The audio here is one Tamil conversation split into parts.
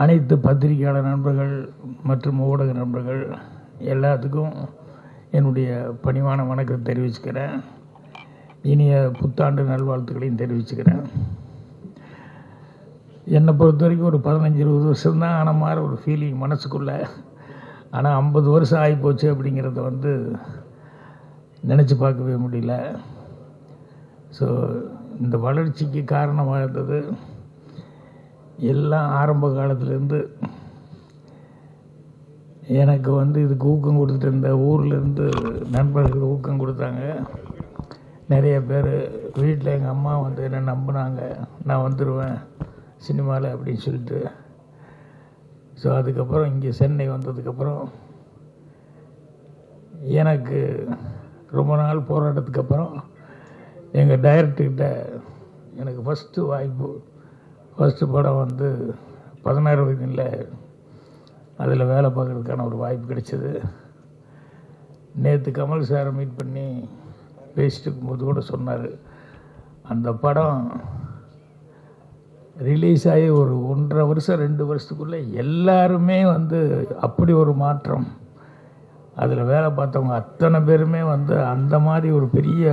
அனைத்து பத்திரிகையாளர் நண்பர்கள் மற்றும் ஊடக நண்பர்கள் எல்லாத்துக்கும் என்னுடைய பணிவான வணக்கத்தை தெரிவிச்சுக்கிறேன். இனிய புத்தாண்டு நல்வாழ்த்துக்களையும் தெரிவிச்சுக்கிறேன். என்னை பொறுத்த வரைக்கும் ஒரு 15-20 வருஷம்தான் ஆன மாதிரி ஒரு ஃபீலிங் மனசுக்குள்ளே. ஆனால் 50 வருஷம் ஆகிப்போச்சு அப்படிங்கிறத நினச்சி பார்க்கவே முடியல. ஸோ இந்த வளர்ச்சிக்கு காரணமாக இருந்தது எல்லாம் ஆரம்ப காலத்துலேருந்து எனக்கு இதுக்கு ஊக்கம் கொடுத்துட்டு இருந்த ஊர்லேருந்து நண்பர்கள் ஊக்கம் கொடுத்தாங்க. நிறைய பேர் வீட்டில் எங்கள் அம்மா என்னை நம்பினாங்க, நான் வந்துடுவேன் சினிமாவில் அப்படின்னு சொல்லிட்டு. ஸோ அதுக்கப்புறம் இங்கே சென்னை வந்ததுக்கப்புறம் எனக்கு ரொம்ப நாள் போராட்டத்துக்கு அப்புறம் எங்கள் டைரக்டர்கிட்ட எனக்கு ஃபஸ்ட்டு வாய்ப்பு, ஃபஸ்ட்டு படம் 16 வயதில் அதில் வேலை பார்க்குறதுக்கான ஒரு வாய்ப்பு கிடைச்சிது. நேற்று கமல் சாரை மீட் பண்ணி பேசிட்டு இருக்கும்போது கூட சொன்னார், அந்த படம் ரிலீஸ் ஆகி ஒரு 1.5 வருஷம் 2 வருஷத்துக்குள்ளே எல்லாருமே அப்படி ஒரு மாற்றம். அதில் வேலை பார்த்தவங்க அத்தனை பேருமே அந்த மாதிரி ஒரு பெரிய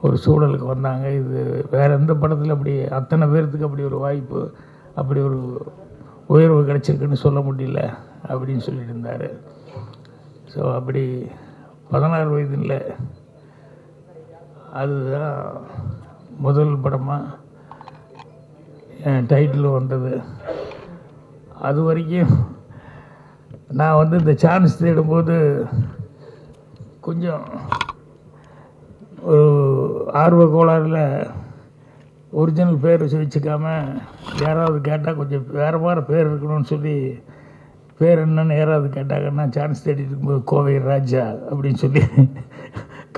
ஒரு சூழலுக்கு வந்தாங்க. இது வேறு எந்த படத்தில் அப்படி அத்தனை பேர்த்துக்கு அப்படி ஒரு வாய்ப்பு, அப்படி ஒரு உயர்வு கிடச்சிருக்குன்னு சொல்ல முடியல அப்படின்னு சொல்லிட்டு இருந்தார். ஸோ அப்படி 16 வயதில் அதுதான் முதல் படமாக என் டைட்டில் வந்தது. அது வரைக்கும் நான் இந்த சான்ஸ் தேடும்போது கொஞ்சம் ஒரு ஆர்வ கோளாறில் ஒரிஜினல் பேர் வச்சுக்காம யாராவது கேட்டால் கொஞ்சம் வேறு மாதிரி பேர் இருக்கணும்னு சொல்லி பேர் என்னன்னு யாராவது கேட்டாங்கன்னா சான்ஸ் தேடிட்டு இருக்கும்போது கோவை ராஜா அப்படின்னு சொல்லி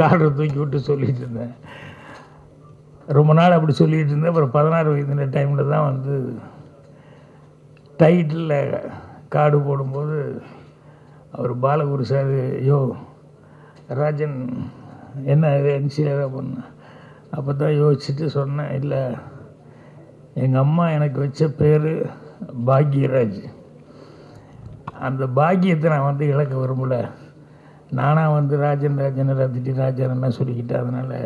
கார்டை தூக்கி விட்டு சொல்லிகிட்டு இருந்தேன். ரொம்ப நாள் அப்படி சொல்லிகிட்டு இருந்தேன். அப்புறம் 16 வயது டைமில் தான் டைட்டிலில் கார்டு போடும்போது அவர் பாலகுரு சார், ஐயோ ராஜன் என்ன இது என்சிஆர் பண்ண. அப்போ தான் யோசிச்சுட்டு சொன்னேன், இல்லை எங்கள் அம்மா எனக்கு வச்ச பேர் பாக்யராஜ். அந்த பாக்கியத்தை நான் இழக்க விரும்பலை. நானாக ராஜன் ரத்திட்டி ராஜன் என்ன சொல்லிக்கிட்டேன். அதனால்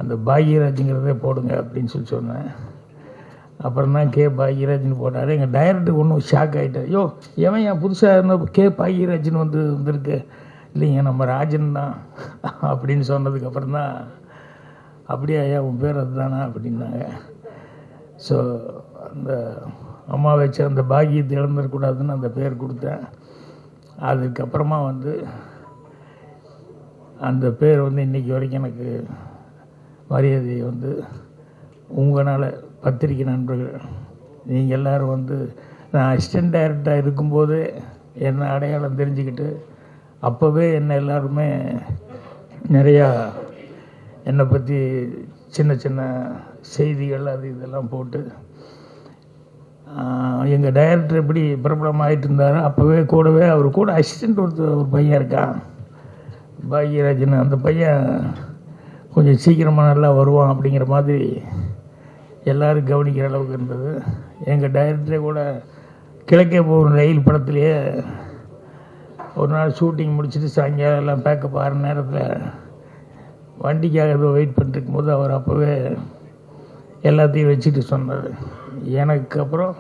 அந்த பாக்யராஜுங்கிறதே போடுங்க அப்படின்னு சொன்னேன். அப்புறம் தான் கே பாக்யராஜ்னு போட்டார். எங்கள் டைரக்டருக்கு ஒன்றும் ஷாக் ஆகிட்டார். ஐயோ எவன் என் புதுசாக இருந்த கே பாக்யராஜ்னு வந்திருக்கு, இல்லைங்க நம்ம ராஜன் தான் அப்படின்னு சொன்னதுக்கப்புறம் தான் அப்படியே ஐயா உன் பேர் அதுதானா அப்படின்னாங்க. ஸோ அந்த அம்மா வச்ச அந்த பாக்கியத்தை இழந்துடக்கூடாதுன்னு அந்த பேர் கொடுத்தேன். அதுக்கப்புறமா அந்த பேர் இன்றைக்கி வரைக்கும் எனக்கு மரியாதை உங்களால் பத்திரிக்கை நண்பர்கள் நீங்கள் எல்லோரும் நான் அசிஸ்டன்ட் டைரக்டராக இருக்கும்போது என்ன அடையாளம் தெரிஞ்சுக்கிட்டு அப்போவே என்னை எல்லாருமே நிறையா என்னை பற்றி சின்ன சின்ன செய்திகள் அது இதெல்லாம் போட்டு எங்கள் டைரக்டர் எப்படி பிரபலமாகிட்டு இருந்தாரோ அப்போவே கூடவே அவர் கூட அசிஸ்டண்ட் ஒரு பையன் இருக்கான் பாக்யராஜன். அந்த பையன் கொஞ்சம் சீக்கிரமாக நல்லா வருவான் அப்படிங்கிற மாதிரி எல்லோரும் கவனிக்கிற அளவுக்கு இருந்தது. எங்கள் டைரக்டரே கூட கிழக்கே போகும் ரயில் படத்துலேயே ஒரு நாள் ஷூட்டிங் முடிச்சுட்டு சாயங்காலம் எல்லாம் பேக்கப் ஆகிற நேரத்தில் வண்டிக்காக ஏதோ வெயிட் பண்ணிருக்கும் போது அவர் அப்போவே எல்லாத்தையும் வச்சுட்டு சொன்னார், எனக்கு அப்புறம்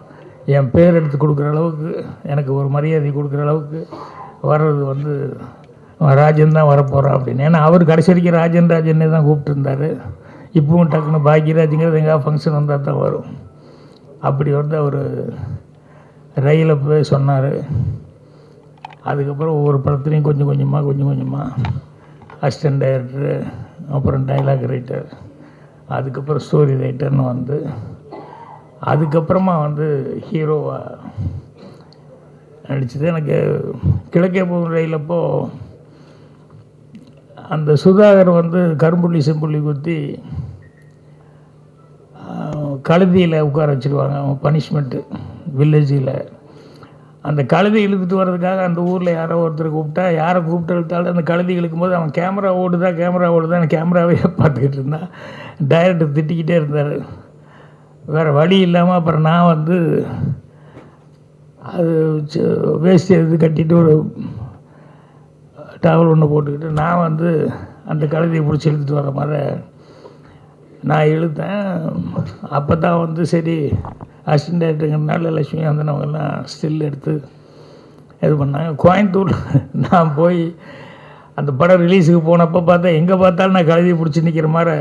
என் பேர் எடுத்து கொடுக்குற அளவுக்கு எனக்கு ஒரு மரியாதை கொடுக்குற அளவுக்கு வர்றது ராஜன் தான் வரப்போகிறான் அப்படின்னு. ஏன்னா அவர் கடைசி வரைக்கும் ராஜன்னே தான் கூப்பிட்டுருந்தார். இப்பவும் டக்குன்னு பாக்யராஜுங்கிறது எங்கேயாவது ஃபங்க்ஷன் வந்தால் தான் வரும். அப்படி அவர் ரயிலில் போய் சொன்னார். அதுக்கப்புறம் ஒவ்வொரு படத்துலையும் கொஞ்சம் கொஞ்சமாக அசிஸ்டன்ட் டைரக்டரு, அப்புறம் டைலாக் ரைட்டர், அதுக்கப்புறம் ஸ்டோரி ரைட்டர்னு அதுக்கப்புறமா ஹீரோவாக நடிச்சது. எனக்கு கிழக்கே போகும் ரயிலப்போ அந்த சுதாகர் கரும்புள்ளி செம்புள்ளி குத்தி கழுதியில் உட்கார வச்சுருவாங்க பனிஷ்மெண்ட்டு வில்லேஜில். அந்த கழுதி இழுத்துட்டு வர்றதுக்காக அந்த ஊரில் யாரோ ஒருத்தர் கூப்பிட்டா, யாரை கூப்பிட்டு இழுத்தாலும் அந்த கழுதி இழுக்கும்போது அவன் கேமரா ஓடுதான் கேமராவே பார்த்துக்கிட்டு இருந்தான். டைரக்டர் திட்டிக்கிட்டே இருந்தார். வேறு வழி இல்லாமல் அப்புறம் நான் அது வேஸ்ட் எடுத்து கட்டிட்டு ஒரு டவல் ஒன்று போட்டுக்கிட்டு நான் வந்து அந்த கழுதையை பிடிச்சி இழுத்துட்டு வர மாதிரி நான் இழுத்தேன். அப்போ தான் வந்து சரி அசிஸ்டன்ட் டைரக்டருங்கிறனால லட்சுமி வந்தனவங்கெல்லாம் ஸ்டில் எடுத்து இது பண்ணாங்க. கோயம்புத்தூர் நான் போய் அந்த படம் ரிலீஸுக்கு போனப்போ பார்த்தா எங்கே பார்த்தாலும் நான் கழுதியை பிடிச்சி நிற்கிற மாதிரி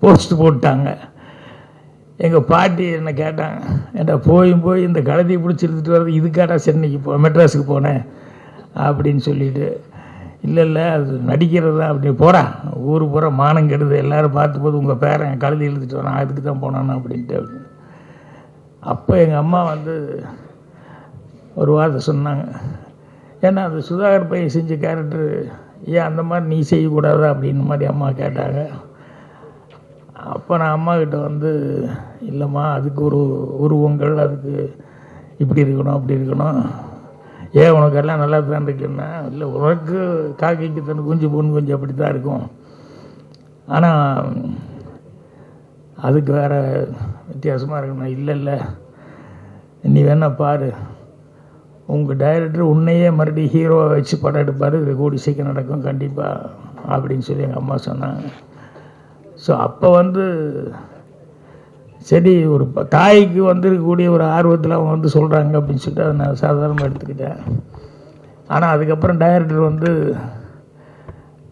போஸ்ட் போட்டாங்க. எங்கள் பாட்டி என்னை கேட்டாங்க, ஏன்டா போய் இந்த கழுதியை பிடிச்சி எடுத்துகிட்டு வர்றது இதுக்காடா சென்னைக்கு மெட்ராஸுக்கு போனேன் அப்படின்னு சொல்லிட்டு, இல்லை அது நடிக்கிறது தான் அப்படி போகிறா ஊர் பூரா மானம் கெடுது எல்லோரும் பார்த்தும்போது உங்கள் பேரன் கழுதி இழுத்துட்டு வரான் அதுக்கு தான் போனான்னு அப்படின்ட்டு. அப்போ எங்கள் அம்மா வந்து ஒரு வார்த்தை சொன்னாங்க, ஏன்னா அது சுதாகர் பையன் செஞ்ச கேரக்டரு ஏன் அந்த மாதிரி நீ செய்யக்கூடாதா அப்படின்னு மாதிரி அம்மா கேட்டாங்க. அப்போ நான் அம்மாக்கிட்ட வந்து இல்லைம்மா அதுக்கு ஒரு உருவங்கள் அதுக்கு இப்படி இருக்கணும் அப்படி இருக்கணும், ஏன் உனக்கெல்லாம் நல்லா தான் இருக்குன்னா, இல்லை உனக்கு காக்கைக்கு தன் குஞ்சு பொண்ணு குஞ்சு அப்படி தான் இருக்கும், ஆனால் அதுக்கு வேறு வித்தியாசமாக இருக்கணும். இல்லை நீ வேணா பாரு, உங்கள் டைரக்டர் உன்னையே மறுபடியும் ஹீரோவை வச்சு படம் எடுப்பார், இது கூடி சீக்கிரம் நடக்கும் கண்டிப்பாக அப்படின்னு சொல்லி எங்கள் அம்மா சொன்னாங்க. ஸோ அப்போ வந்து சரி ஒரு தாய்க்கு வந்து இருக்கக்கூடிய ஒரு ஆர்வத்தில் அவங்க வந்து சொல்கிறாங்க அப்படின்னு சொல்லிட்டு அதை நான் சாதாரணமாக எடுத்துக்கிட்டேன். ஆனால் அதுக்கப்புறம் டைரக்டர் வந்து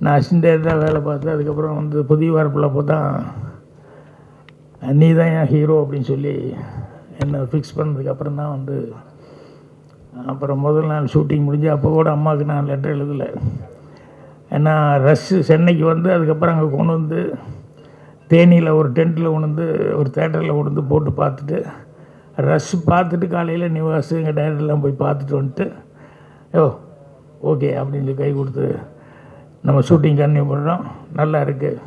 நான் அசிஸ்டன்ட் டைரக்டராக வேலை பார்த்து அதுக்கப்புறம் வந்து புதிய வார்ப்பில் அப்போ தான் நீ தான் என் ஹீரோ அப்படின்னு சொல்லி என்னை ஃபிக்ஸ் பண்ணதுக்கப்புறம் தான் வந்து அப்புறம் முதல் நாள் ஷூட்டிங் முடிஞ்சு அப்போ கூட அம்மாவுக்கு நான் லெட்டர் எழுதலை. ஏன்னா சென்னைக்கு வந்து அதுக்கப்புறம் அங்கே கொண்டு வந்து தேனியில் ஒரு டென்ட்டில் கொண்டு வந்து ஒரு தேட்டரில் கொண்டு வந்து போட்டு பார்த்துட்டு பார்த்துட்டு காலையில் நிவாஸ் எங்கள் டைரக்டர்லாம் போய் பார்த்துட்டு வந்துட்டு ஓகே அப்படின்னு சொல்லி கை கொடுத்து நம்ம ஷூட்டிங் கன்டினியூ பண்ணுறோம், நல்லா இருக்குது,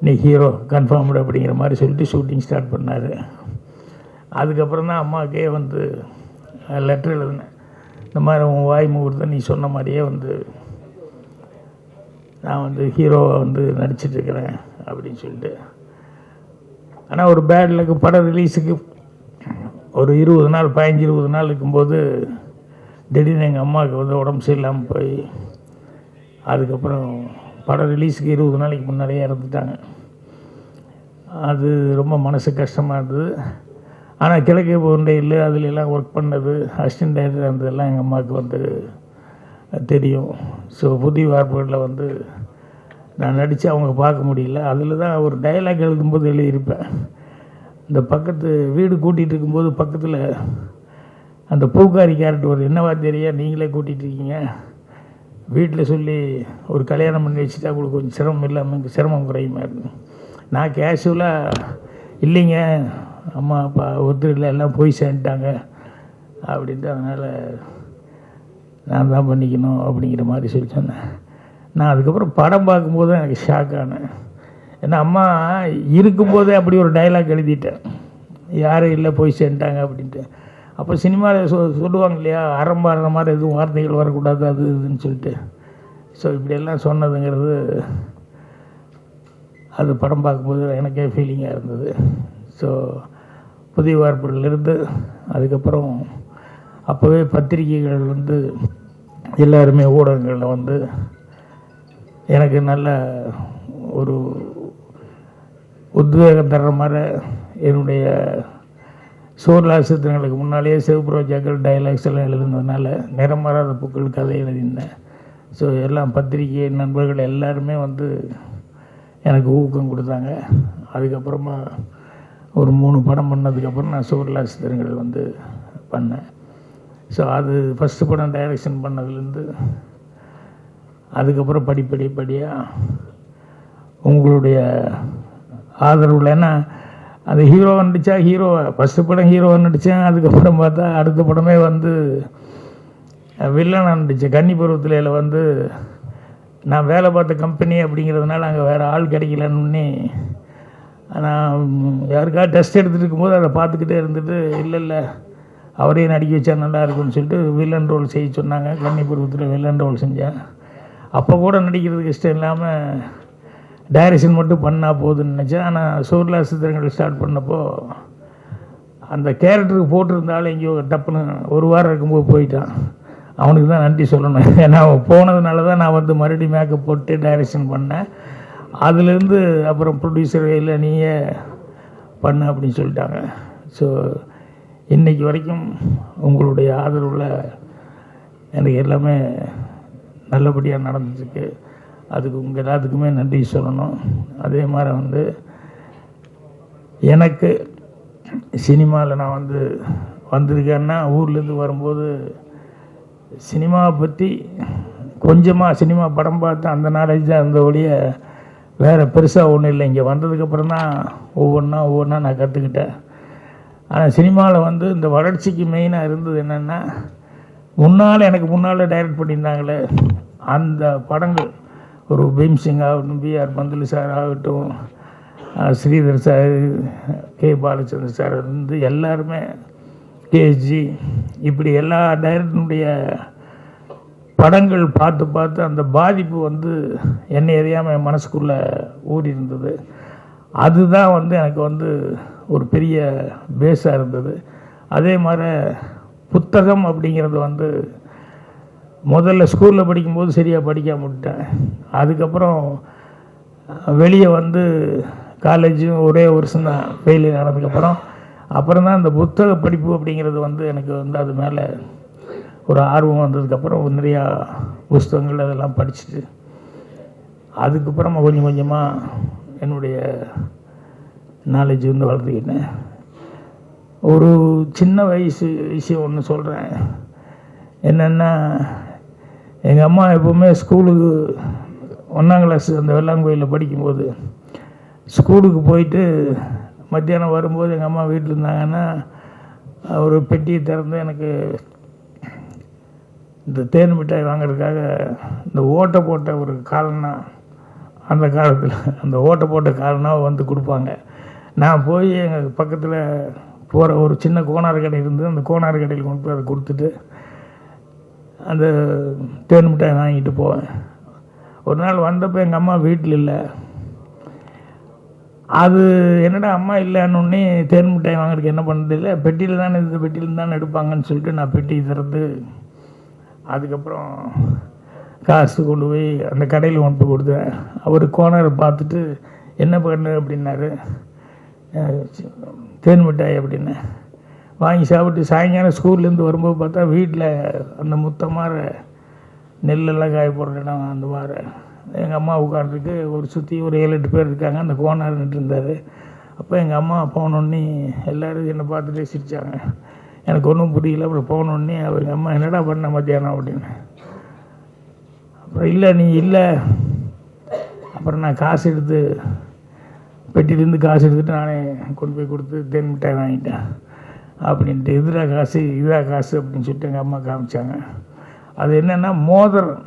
நீ ஹீரோ கன்ஃபார்ம்டு அப்படிங்கிற மாதிரி சொல்லிட்டு ஷூட்டிங் ஸ்டார்ட் பண்ணார். அதுக்கப்புறம் தான் அம்மாவுக்கே வந்து லெட்டர் எழுதினேன், இந்த மாதிரி உன் வாய் முகூர்த்தம் நீ சொன்ன மாதிரியே வந்து நான் வந்து ஹீரோவை வந்து நடிச்சிட்ருக்கிறேன் அப்படின்னு சொல்லிட்டு. ஆனால் ஒரு பேட் லக்கு படம் ரிலீஸுக்கு ஒரு 20 நாள் 15-20 நாள் இருக்கும்போது திடீர்னு எங்கள் அம்மாவுக்கு வந்து உடம்பு சரியில்லாமல் போய் அதுக்கப்புறம் படம் ரிலீஸுக்கு 20 நாளைக்கு முன்னாடியே இறந்துட்டாங்க. அது ரொம்ப மனசு கஷ்டமாக இருந்தது. ஆனால் கிழக்கே போன்றையில் அதில் எல்லாம் ஒர்க் பண்ணது அசிஸ்டன்ட் டைரக்டர் இருந்ததெல்லாம் எங்கள் அம்மாவுக்கு வந்து தெரியும். ஸோ புதிய வார்ப்புகளில் வந்து நான் நடித்து அவங்க பார்க்க முடியல. அதில் தான் ஒரு டைலாக் எழுதும்போது எழுதியிருப்பேன், இந்த பக்கத்து வீடு கூட்டிகிட்டு இருக்கும்போது பக்கத்தில் அந்த பூக்காரி கேரக்டர் ஒரு என்னவா தெரியா நீங்களே கூட்டிகிட்டு இருக்கீங்க, வீட்டில் சொல்லி ஒரு கல்யாணம் பண்ணி வச்சுட்டா உங்களுக்கு கொஞ்சம் சிரமம் இல்லாமல் சிரமம் குறையுமா இருக்கு. நான் கேஷுவலாக இல்லைங்க அம்மா அப்பா ஒத்துழைல எல்லாம் போய் சேர்ந்துட்டாங்க அப்படின்ட்டு, அதனால் நான் தான் பண்ணிக்கணும் அப்படிங்கிற மாதிரி சொல்லி சொன்னேன். நான் அதுக்கப்புறம் படம் பார்க்கும்போது தான் எனக்கு ஷாக் ஆனேன். ஏன்னா அம்மா இருக்கும்போதே அப்படி ஒரு டைலாக் எழுதிட்டேன், யாரும் இல்லை போய் சேர்ந்துட்டாங்க அப்படின்ட்டு. அப்போ சினிமாவில் சொல்லுவாங்க இல்லையா, ஆரம்பாடுற மாதிரி எதுவும் வார்த்தைகள் வரக்கூடாது அது இதுன்னு சொல்லிட்டு. ஸோ இப்படியெல்லாம் சொன்னதுங்கிறது அது படம் பார்க்கும்போது எனக்கே ஃபீலிங்காக இருந்தது. ஸோ புதிய வார்ப்புகளிலிருந்து அதுக்கப்புறம் அப்போவே பத்திரிகைகள் வந்து எல்லாருமே ஊடகங்களில் வந்து எனக்கு நல்ல ஒரு உத்வேகம் தர்ற மாதிரி என்னுடைய சோர்லா சித்திரங்களுக்கு முன்னாலேயே சிவப்பு ரோஜாக்கள் டைலாக்ஸ் எல்லாம் எழுதுனதுனால நிறமாறாத பூக்கள் கதை எழுதியிருந்தேன். ஸோ எல்லாம் பத்திரிகை நண்பர்கள் எல்லாருமே வந்து எனக்கு ஊக்கம் கொடுத்தாங்க. அதுக்கப்புறமா ஒரு 3 படம் பண்ணதுக்கப்புறம் நான் சோர்லா சித்திரங்கள் வந்து பண்ணேன். ஸோ அது ஃபஸ்ட்டு படம் டைரக்ஷன் பண்ணதுலேருந்து அதுக்கப்புறம் படிப்படியாக உங்களுடைய ஆதரவில், ஏன்னா அது ஹீரோவை நடித்தா ஃபஸ்ட்டு படம் ஹீரோவை நடித்தேன், அதுக்கப்புறம் பார்த்தா அடுத்த படமே வந்து வில்லனாக நடித்தேன். கன்னி பருவத்தில் வந்து நான் வேலை பார்த்த கம்பெனி அப்படிங்கிறதுனால அங்கே வேறு ஆள் கிடைக்கலன்னு நான் யாருக்காவது டெஸ்ட் எடுத்துகிட்டு இருக்கும்போது அதை பார்த்துக்கிட்டே இருந்துட்டு இல்லை அவரே நடிக்க வச்சா நல்லா இருக்குன்னு சொல்லிட்டு வில்லன் ரோல் செய்ய சொன்னாங்க. கன்னி பருவத்தில் வில்லன் ரோல் செஞ்சேன். அப்போ கூட நடிக்கிறதுக்கு இஷ்டம் இல்லாமல் டைரக்ஷன் மட்டும் பண்ணால் போதுன்னு நினச்சேன். ஆனால் சோர்லா சித்திரங்கள் ஸ்டார்ட் பண்ணப்போ அந்த கேரக்டருக்கு போட்டிருந்தாலும் எங்கேயோ டப்புன்னு ஒரு வாரம் இருக்கும்போது போயிட்டான். அவனுக்கு தான் நன்றி சொல்லணும். ஏன்னா அவன் போனதுனால தான் நான் வந்து மறுபடியும் மேக்கப் போட்டு டைரக்ஷன் பண்ணேன். அதுலேருந்து அப்புறம் ப்ரொடியூசர் இல்லை நீயே பண்ணு அப்படின்னு சொல்லிட்டாங்க. ஸோ இன்றைக்கி வரைக்கும் உங்களுடைய ஆதரவில் எனக்கு எல்லாமே நல்லபடியாக நடந்துருக்கு. அதுக்கு உங்கள் எல்லாத்துக்குமே நன்றி சொல்லணும். அதே மாதிரி வந்து எனக்கு சினிமாவில் நான் வந்து வந்திருக்கேன்னா ஊர்லேருந்து வரும்போது சினிமாவை பற்றி கொஞ்சமாக சினிமா படம் பார்த்து அந்த நாலேஜ் தான் இருந்த ஒழிய வேறு பெருசாக ஒன்றும் இல்லை. இங்கே வந்ததுக்கப்புறம் தான் ஒவ்வொன்றா நான் கற்றுக்கிட்டேன். ஆனால் சினிமாவில் வந்து இந்த வளர்ச்சிக்கு மெயினாக இருந்தது என்னென்னா, எனக்கு முன்னால் டைரக்ட் பண்ணியிருந்தாங்களே அந்த படங்கள், ஒரு பீம்சிங் ஆகட்டும், பிஆர் பந்துலு சார் ஆகட்டும், ஸ்ரீதர் சார், கே பாலச்சந்தர் சார் வந்து எல்லாருமே, கேஜி, இப்படி எல்லா டைரக்டருடைய படங்கள் பார்த்து அந்த பாதிப்பு வந்து என்னை அறியாமல் என் மனசுக்குள்ளே ஊறி இருந்தது. அதுதான் வந்து எனக்கு வந்து ஒரு பெரிய பேஸாக இருந்தது. அதே மாதிரி புத்தகம் அப்படிங்கிறது வந்து முதல்ல ஸ்கூலில் படிக்கும்போது சரியாக படிக்காம விட்டேன். அதுக்கப்புறம் வெளியே வந்து காலேஜும் ஒரே வருஷம் தான் ஃபெயிலியர் ஆனதுக்கப்புறம் தான் இந்த புத்தக படிப்பு அப்படிங்கிறது வந்து எனக்கு வந்து அது மேலே ஒரு ஆர்வம் வந்ததுக்கப்புறம் நிறையா புஸ்தகங்கள் அதெல்லாம் படிச்சுட்டு அதுக்கப்புறமா கொஞ்சம் கொஞ்சமாக என்னுடைய நாலேஜ் வந்து வளர்த்துக்கிட்டேன். ஒரு சின்ன வயசு விஷயம் ஒன்று சொல்கிறேன். என்னென்னா, எங்கள் அம்மா எப்போவுமே ஸ்கூலுக்கு 1ஆம் கிளாஸ் அந்த வெள்ளாங்கோயிலில் படிக்கும்போது ஸ்கூலுக்கு போயிட்டு மத்தியானம் வரும்போது எங்கள் அம்மா வீட்டில் இருந்தாங்கன்னா ஒரு பெட்டியை திறந்து எனக்கு இந்த தேன் மிட்டாய் வாங்கிறதுக்காக இந்த ஓட்டை போட்ட ஒரு காலனா, அந்த காலத்தில் அந்த ஓட்டை போட்ட காலனாவை வந்து கொடுப்பாங்க. நான் போய் எங்கள் பக்கத்தில் போகிற ஒரு சின்ன கோனார் கடை இருந்து அந்த கோனார் கடையில் கொண்டு போய் அதை கொடுத்துட்டு அந்த தேன் மிட்டாய் வாங்கிட்டு போவேன். ஒரு நாள் வந்தப்போ எங்கள் அம்மா வீட்டில் இல்லை. அது என்னடா அம்மா இல்லைன்னொன்னே தேன் மிட்டாய் வாங்குறதுக்கு என்ன பண்ணுறது இல்லை, பெட்டியில் தானே இந்த பெட்டியில் தானே எடுப்பாங்கன்னு சொல்லிட்டு நான் பெட்டி திறந்து அதுக்கப்புறம் காசு கொண்டு போய் அந்த கடையில் கொண்டு போய் கொடுத்தேன். அவர் கோனரை பார்த்துட்டு என்ன பண்ணு அப்படின்னாரு. தேன் மிட்டாய் அப்படின்னு வாங்கி சாப்பிட்டு சாயங்காலம் ஸ்கூல்லேருந்து வரும்போது பார்த்தா வீட்டில் அந்த முத்தமாற நெல்லெல்லாம் காய போடுற இடம் அந்த மாதிரி எங்கள் அம்மா உட்காந்துருக்கு. ஒரு சுற்றி ஒரு 7-8 பேர் இருக்காங்க. அந்த கோனார் நின்று இருந்தார். அப்போ எங்கள் அம்மா போனோடனே எல்லோரும் என்னை பார்த்துட்டே சிரித்தாங்க. எனக்கு ஒன்றும் புரியல. அப்புறம் போனோடனே அவங்க அம்மா என்னடா பண்ண மத்தியானம் அப்படின்னு. அப்புறம் இல்லை நீ இல்லை. அப்புறம் நான் காசு எடுத்து பெட்டிலேருந்து காசு எடுத்துகிட்டு நானே கொண்டு போய் கொடுத்து தேன் மிட்டாய் வாங்கிட்டேன் அப்படின்ட்டு. இதுரா காசு இதா காசு அப்படின்னு சொல்லிட்டு எங்கள் அம்மா காமிச்சாங்க. அது என்னென்னா மோதிரம்.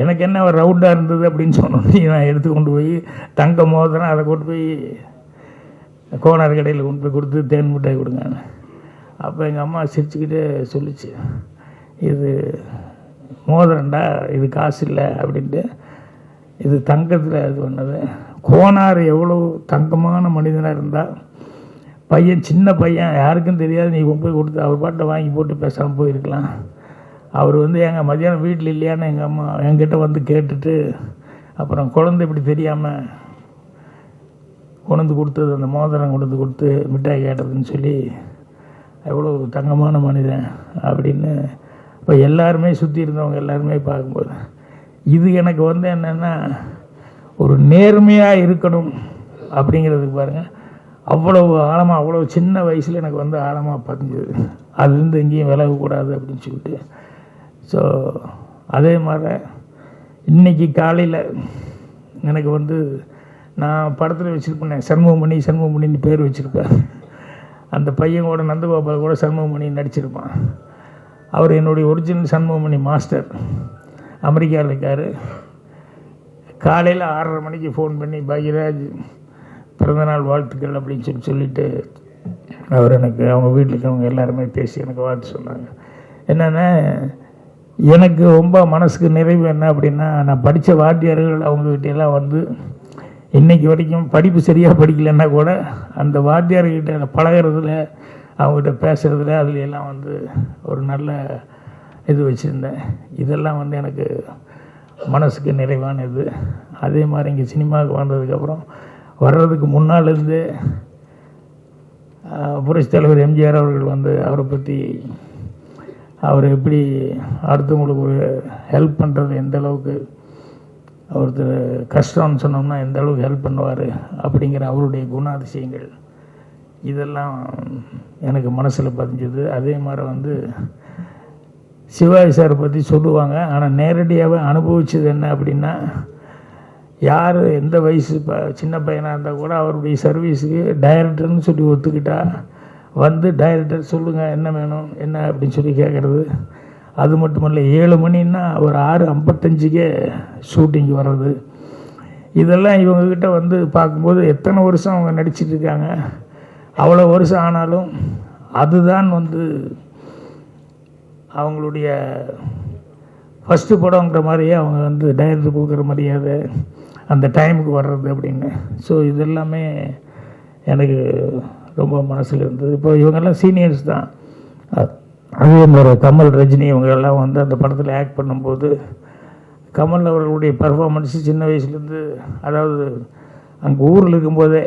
எனக்கு என்ன ஒரு ரவுண்டாக இருந்தது அப்படின்னு சொன்னோன்னே நான் எடுத்து கொண்டு போய் தங்க மோதிரம் அதை கொண்டு போய் கோனார் கடையில் கொண்டு போய் கொடுத்து தேன் மிட்டாய் கொடுங்க. அப்போ எங்கள் அம்மா சிரிச்சுக்கிட்டே சொல்லிச்சு, இது மோதிரண்டா, இது காசு இல்லை அப்படின்ட்டு. இது தங்கத்தில் இது பண்ணது. கோனார் எவ்வளோ தங்கமான மனிதனாக இருந்தால் பையன் சின்ன பையன் யாருக்கும் தெரியாது, நீ கொண்டு போய் கொடுத்து அவர் பாட்டை வாங்கி போட்டு பேசாமல் போயிருக்கலாம். அவர் வந்து எங்கள் மதியானம் வீட்டில் இல்லையான்னு எங்கள் அம்மா என்கிட்ட வந்து கேட்டுட்டு அப்புறம் குழந்தை இப்படி தெரியாமல் கொண்டு கொடுத்தது, அந்த மோதிரம் கொண்டு கொடுத்து மிட்டாய் கேட்டதுன்னு சொல்லி எவ்வளோ தங்கமான மனிதன் அப்படின்னு இப்போ எல்லாருமே சுற்றி இருந்தவங்க எல்லாருமே பார்க்கும்போது இது எனக்கு வந்து என்னென்னா ஒரு நேர்மையாக இருக்கணும் அப்படிங்கிறதுக்கு பாருங்கள் அவ்வளவு ஆழமாக அவ்வளோ சின்ன வயசில் எனக்கு வந்து ஆழமாக பதிஞ்சது. அதுலேருந்து எங்கேயும் விலகக்கூடாது அப்படின்னு சொல்லிட்டு. ஸோ அதே மாதிரி இன்றைக்கி காலையில் எனக்கு வந்து நான் படத்தில் வச்சுருப்பேன் சண்முகமணின்னு பேர் வச்சுருப்பேன். அந்த பையன் கூட நந்தகோபால் கூட சண்முகமணி நடிச்சிருப்பான். அவர் என்னுடைய ஒரிஜினல் சண்முகமணி மாஸ்டர், அமெரிக்காவில் இருக்கார். காலையில் 6:30 மணிக்கு ஃபோன் பண்ணி பாக்யராஜ் பிறந்தநாள் வாழ்த்துக்கள் அப்படின்னு சொல்லிட்டு அவர் எனக்கு அவங்க வீட்டில் இருக்கவங்க எல்லாருமே பேசி எனக்கு வாழ்த்து சொன்னாங்க. என்னென்னா எனக்கு ரொம்ப மனசுக்கு நிறைவு என்ன அப்படின்னா, நான் படித்த வாத்தியார்கள் அவங்ககிட்டெல்லாம் வந்து இன்றைக்கி வரைக்கும் படிப்பு சரியாக படிக்கலைன்னா கூட அந்த வாத்தியார்கிட்ட பழகிறதுல அவங்ககிட்ட பேசுகிறதுல அதுல எல்லாம் வந்து ஒரு நல்ல இது வச்சுருந்தேன். இதெல்லாம் வந்து எனக்கு மனசுக்கு நிறைவான இது. அதே மாதிரி இங்கே சினிமாவுக்கு வந்ததுக்கப்புறம் வர்றதுக்கு முன்னாலேருந்து புரட்சித் தலைவர் எம்ஜிஆர் அவர்கள் வந்து அவரை பற்றி அவர் எப்படி அடுத்தவங்களுக்கு ஹெல்ப் பண்ணுறது, எந்த அளவுக்கு ஒருத்தர் கஷ்டம்னு சொன்னோம்னா எந்த அளவுக்கு ஹெல்ப் பண்ணுவார் அப்படிங்கிற அவருடைய குணாதிசயங்கள் இதெல்லாம் எனக்கு மனசில் பதிஞ்சது. அதே மாதிரி வந்து சிவாஜி சாரை பற்றி சொல்லுவாங்க, ஆனால் நேரடியாகவே அனுபவிச்சது என்ன அப்படின்னா, யார் எந்த வயசு சின்ன பையனாக இருந்தால் கூட அவருடைய சர்வீஸுக்கு டைரக்டர்னு சொல்லி ஒத்துக்கிட்டா வந்து டைரக்டர் சொல்லுங்கள் என்ன வேணும் என்ன அப்படின்னு சொல்லி கேட்குறது. அது மட்டுமல்ல 7 மணின்னா ஒரு 6:55 ஷூட்டிங்கு வர்றது. இதெல்லாம் இவங்கக்கிட்ட வந்து பார்க்கும்போது எத்தனை வருஷம் அவங்க நடிச்சிட்ருக்காங்க. அவ்வளோ வருஷம் ஆனாலும் அதுதான் வந்து அவங்களுடைய ஃபஸ்ட்டு படங்கிற மாதிரியே அவங்க வந்து டைரக்டர் கொடுக்குற மரியாதை, அந்த டைமுக்கு வர்றது அப்படின்னு. ஸோ இதெல்லாமே எனக்கு ரொம்ப மனசில் இருந்தது. இப்போ இவங்கெல்லாம் சீனியர்ஸ் தான். அதே மாதிரி கமல், ரஜினி இவங்கெல்லாம் வந்து அந்த படத்தில் ஆக்ட் பண்ணும்போது கமல் அவர்களுடைய பர்ஃபார்மன்ஸு சின்ன வயசுலேருந்து, அதாவது அங்கே ஊரில் இருக்கும்போதே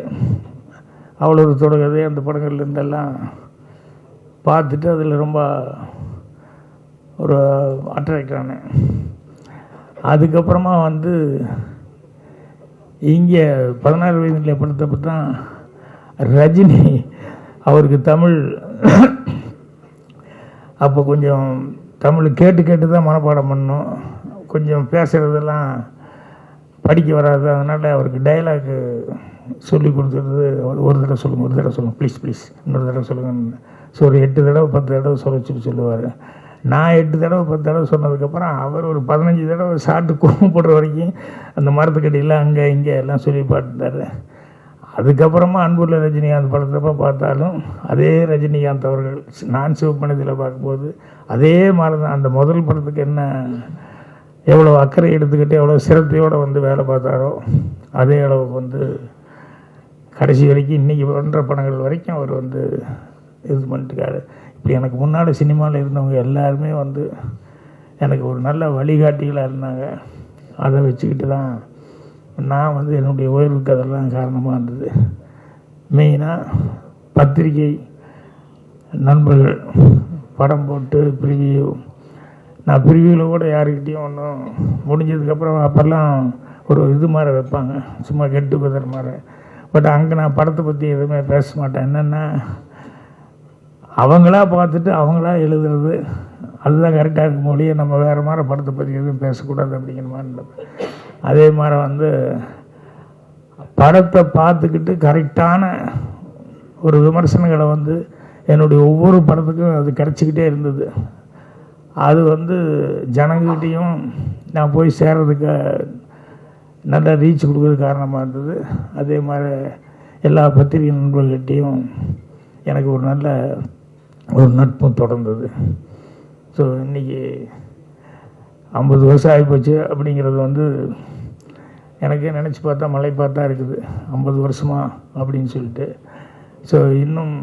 அவ்வளோ தொடங்குது அந்த படங்கள்லேருந்தெல்லாம் பார்த்துட்டு அதில் ரொம்ப ஒரு அட்ராக்ட் ஆனேன். அதுக்கப்புறமா வந்து இங்கே 16 வயதில் படத்தப்போ தான் ரஜினி அவருக்கு தமிழ் அப்போ கொஞ்சம் தமிழ் கேட்டு கேட்டு தான் மனப்பாடம் பண்ணணும். கொஞ்சம் பேசுகிறதெல்லாம் படிக்க வராது. அதனால் அவருக்கு டைலாக்கு சொல்லி கொடுத்துறது, ஒரு தடவை சொல்லுங்கள் ப்ளீஸ் இன்னொரு தடவை சொல்லுங்கள். ஸோ ஒரு 8 தடவை 10 தடவை சொல்லுவார். நான் 8 தடவை 10 தடவை சொன்னதுக்கப்புறம் அவர் ஒரு 15 தடவை சாப்பிட்டு கூப்பிடுற வரைக்கும் அந்த மரத்துக்கடியில் அங்கே இங்கே எல்லாம் சொல்லி பாட்டுட்டார். அதுக்கப்புறமா அன்புள்ள ரஜினிகாந்த் படத்தப்போ பார்த்தாலும் அதே ரஜினிகாந்த் அவர்கள் நான் சிவப்பணத்தில் பார்க்கும்போது அதே மாதிரி தான் அந்த முதல் படத்துக்கு என்ன எவ்வளோ அக்கறை எடுத்துக்கிட்டு எவ்வளோ சிரத்தையோடு வந்து வேலை பார்த்தாரோ அதே அளவுக்கு வந்து கடைசி வரைக்கும் இன்றைக்கி பண்ணுற படங்கள் வரைக்கும் அவர் வந்து இது பண்ணிட்டுருக்காரு. இப்படி எனக்கு முன்னாடி சினிமாவில் இருந்தவங்க எல்லாருமே வந்து எனக்கு ஒரு நல்ல வழிகாட்டிகளாக இருந்தாங்க. அதை வச்சுக்கிட்டு தான் நான் வந்து என்னுடைய உயர்வுக்கு அதெல்லாம் காரணமாக இருந்தது. மெயினாக பத்திரிகை நண்பர்கள் படம் போட்டு ப்ரிவியூ, நான் ப்ரிவியூவில் கூட யாருக்கிட்டேயும் ஒன்றும் முடிஞ்சதுக்கப்புறம் அப்போல்லாம் ஒரு இது மாதிரி வைப்பாங்க, சும்மா கெட்டு கதர் மாதிரி. பட் அங்கே நான் படத்தை பற்றி எதுவுமே பேச மாட்டேன். என்னென்னா அவங்களா பார்த்துட்டு அவங்களா எழுதுறது அதுதான் கரெக்டாக இருக்கும் மொழியை, நம்ம வேறு மாதிரி படத்தை பற்றி எதுவும் பேசக்கூடாது அப்படிங்கிற மாதிரி. அதே மாதிரி வந்து படத்தை பார்த்துக்கிட்டு கரெக்டான ஒரு விமர்சனங்களை வந்து என்னுடைய ஒவ்வொரு படத்துக்கும் அது கிடச்சிக்கிட்டே இருந்தது. அது வந்து ஜனங்கள்கிட்டையும் நான் போய் சேர்றதுக்கு நல்லா ரீச் கொடுக்குறது காரணமாக இருந்தது. அதே மாதிரி எல்லா பத்திரிகை நண்பர்கள்கிட்டையும் எனக்கு ஒரு நல்ல ஒரு நட்பும் தொடர்ந்தது. ஸோ இன்றைக்கி 50 வருஷம் ஆகிப்போச்சு அப்படிங்கிறது வந்து எனக்கே நினச்சி பார்த்தா மலை பார்த்தா இருக்குது 50 வருஷமா அப்படின்னு சொல்லிட்டு. ஸோ இன்னும்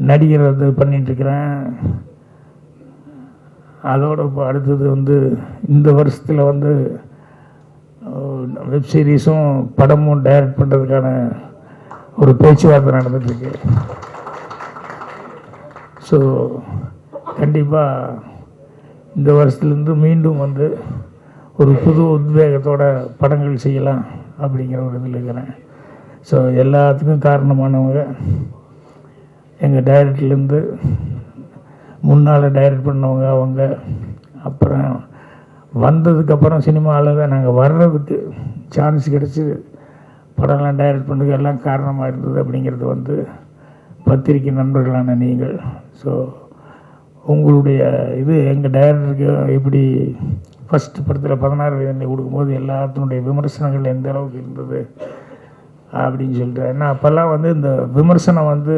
நடிகர் அது பண்ணிகிட்ருக்கிறேன். அதோடு இப்போ அடுத்தது வந்து இந்த வருஷத்தில் வந்து வெப் சீரிஸும் படமும் டைரக்ட் பண்ணுறதுக்கான ஒரு பேச்சுவார்த்தை நடந்துகிட்ருக்கு. ஸோ கண்டிப்பாக இந்த வருஷத்துலேருந்து மீண்டும் வந்து ஒரு புது உத்வேகத்தோட படங்கள் செய்யலாம் அப்படிங்கிற ஒரு இதில் இருக்கிறேன். ஸோ எல்லாத்துக்கும் காரணமானவங்க எங்கள் டைரக்டர்லேருந்து முன்னால் டைரக்ட் பண்ணவங்க அவங்க. அப்புறம் வந்ததுக்கப்புறம் சினிமாவில் தான் நாங்கள் வர்றதுக்கு சான்ஸ் கிடச்சி படம்லாம் டைரக்ட் பண்ணுறதுக்கு எல்லாம் காரணமாக இருந்தது அப்படிங்கிறது வந்து பத்திரிக்கை நண்பர்களான நீங்கள். ஸோ உங்களுடைய இது எங்கள் டைரக்டருக்கு எப்படி ஃபஸ்ட்டு படத்தில் 16 வயது கொடுக்கும்போது எல்லாத்தினுடைய விமர்சனங்கள் எந்த அளவுக்கு இருந்தது அப்படின்னு சொல்லிட்டு. ஏன்னா அப்போல்லாம் வந்து இந்த விமர்சனம் வந்து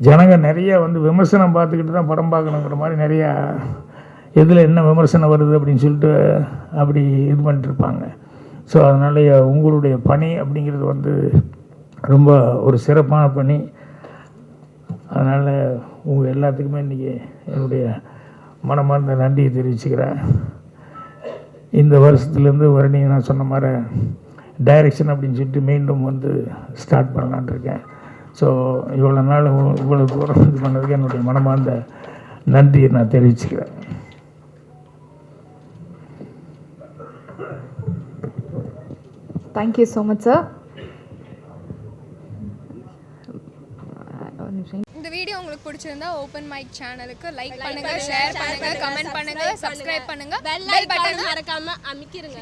ஜனங்க நிறைய வந்து விமர்சனம் பார்த்துக்கிட்டு தான் படம் பார்க்கணுங்கிற மாதிரி நிறையா எதில் என்ன விமர்சனம் வருது அப்படின்னு சொல்லிட்டு அப்படி இது பண்ணிட்டுருப்பாங்க. ஸோ அதனால் உங்களுடைய பணி அப்படிங்கிறது வந்து ரொம்ப ஒரு சிறப்பான பணி. அதனால் உங்கள் எல்லாத்துக்குமே இன்றைக்கி என்னுடைய மனமார்ந்த நன்றியை தெரிவிச்சுக்கிறேன். இந்த வருஷத்துலேருந்து வருணிங்க நான் சொன்ன மாதிரி டைரெக்ஷன் அப்படின்னு சொல்லிட்டு மீண்டும் வந்து ஸ்டார்ட் பண்ணலான் இருக்கேன். ஸோ இவ்வளோ நாள் இவ்வளோ தூரம் இது பண்ணதுக்கு என்னுடைய மனமார்ந்த நன்றியை நான் தெரிவிச்சுக்கிறேன். Thank you so much sir. இந்த வீடியோ உங்களுக்கு பிடிச்சிருந்தா ஓப்பன் மைக் சேனலுக்கு லைக் பண்ணுங்க, ஷேர் பண்ணுங்க, கமெண்ட் பண்ணுங்க, சப்ஸ்கிரைப் பண்ணுங்க, பெல் பட்டன் மறக்காம அமுக்கிருங்க.